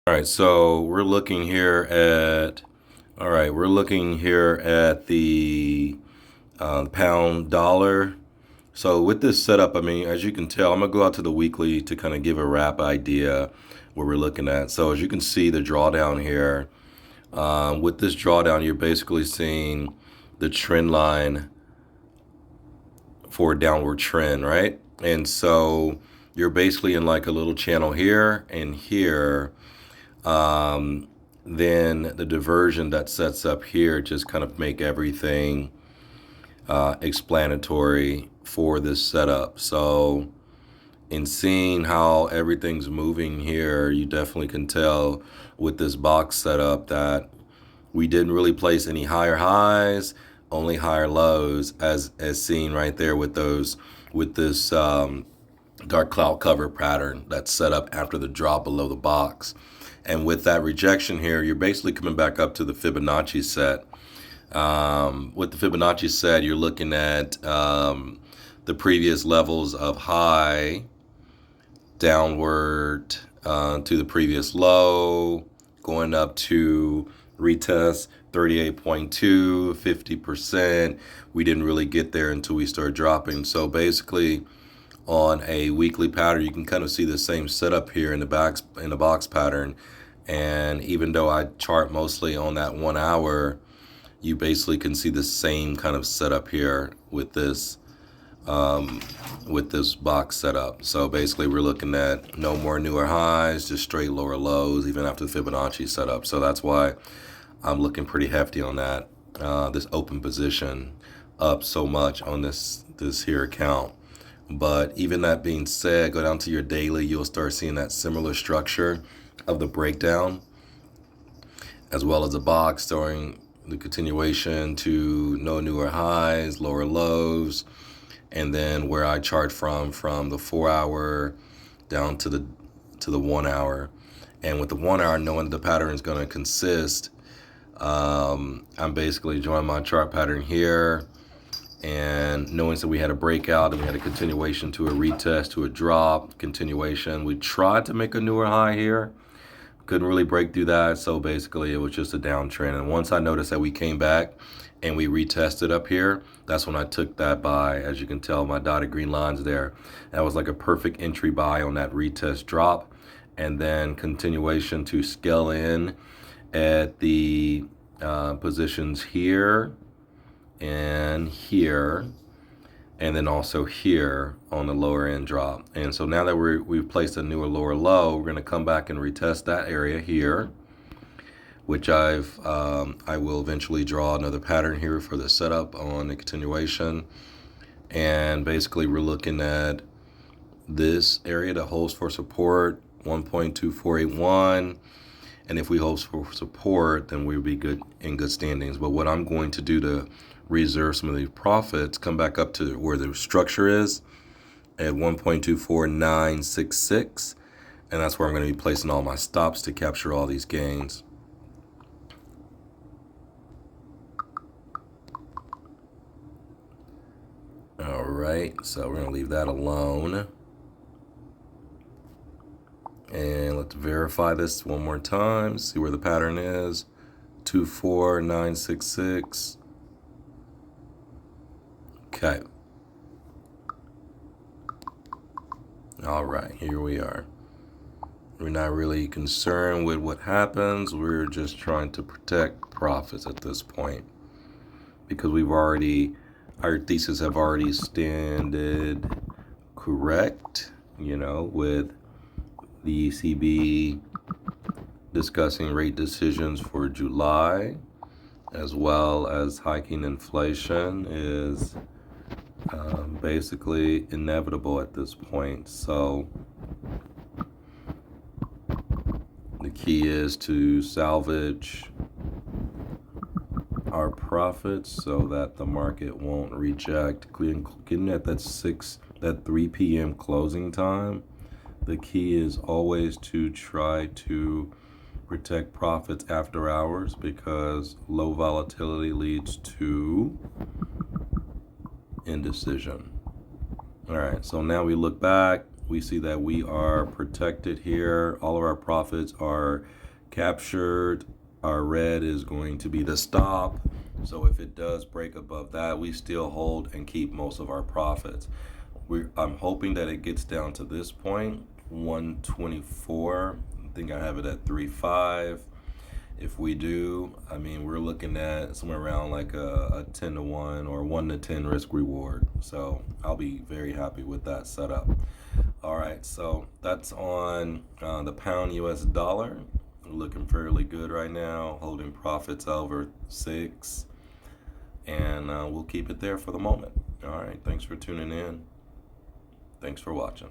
All right, so we're looking here at, the pound dollar. So with this setup, I mean, as you can tell, I'm gonna go out to the weekly to kind of give a wrap idea what we're looking at. So as you can see, the drawdown here, with this drawdown, you're basically seeing the trend line for a downward trend, right? And so you're basically in like a little channel here and here. Then the diversion that sets up here just kind of make everything explanatory for this setup. So in seeing how everything's moving here, you definitely can tell with this box setup that we didn't really place any higher highs, only higher lows, as seen right there with this dark cloud cover pattern that's set up after the drop below the box. And with that rejection here, you're basically coming back up to the Fibonacci set. With the Fibonacci set, you're looking at the previous levels of high downward to the previous low, going up to retest 38.2, 50%. We didn't really get there until we started dropping. So basically, on a weekly pattern, you can kind of see the same setup here in the box pattern. And even though I chart mostly on that 1 hour, you basically can see the same kind of setup here with this box setup. So basically we're looking at no more newer highs, just straight lower lows, even after the Fibonacci setup. So that's why I'm looking pretty hefty on that, this open position up so much on this here account. But even that being said, go down to your daily, you'll start seeing that similar structure of the breakdown, as well as the box during the continuation to no newer highs, lower lows, and then where I chart from the 4 hour down to the 1 hour. And with the 1 hour, knowing the pattern is going to consist, I'm basically drawing my chart pattern here. And knowing that we had a breakout and we had a continuation to a retest to a drop, continuation. We tried to make a newer high here. Couldn't really break through that. So basically it was just a downtrend. And once I noticed that we came back and we retested up here, that's when I took that buy. As you can tell, my dotted green lines there. That was like a perfect entry buy on that retest drop. And then continuation to scale in at the positions here and here, and then also here on the lower end drop. And so now that we've placed a newer lower low, we're going to come back and retest that area here, which I will eventually draw another pattern here for the setup on the continuation. And basically we're looking at this area that holds for support 1.2481. And if we hold for support, then we'll be in good standings. But what I'm going to do to reserve some of these profits, come back up to where the structure is at 1.24966. And that's where I'm going to be placing all my stops to capture all these gains. All right, so we're going to leave that alone. And let's verify this one more time, see where the pattern is. 24966. Okay. All right, here we are. We're not really concerned with what happens. We're just trying to protect profits at this point because our thesis have already standed correct, with the ECB discussing rate decisions for July, as well as hiking inflation is basically inevitable at this point. So the key is to salvage our profits so that the market won't reject. Getting at that 3 p.m. closing time, the key is always to try to protect profits after hours because low volatility leads to indecision. All right, so now we look back. we see that we are protected here. All of our profits are captured. Our red is going to be the stop. So if it does break above that, we still hold and keep most of our profits. I'm hoping that it gets down to this point, 124. I think I have it at 3.5. If we do, I mean, we're looking at somewhere around like a 10 to 1 or 1 to 10 risk reward. So I'll be very happy with that setup. All right, so that's on the pound US dollar. Looking fairly good right now, holding profits over 6. And we'll keep it there for the moment. All right, thanks for tuning in. Thanks for watching.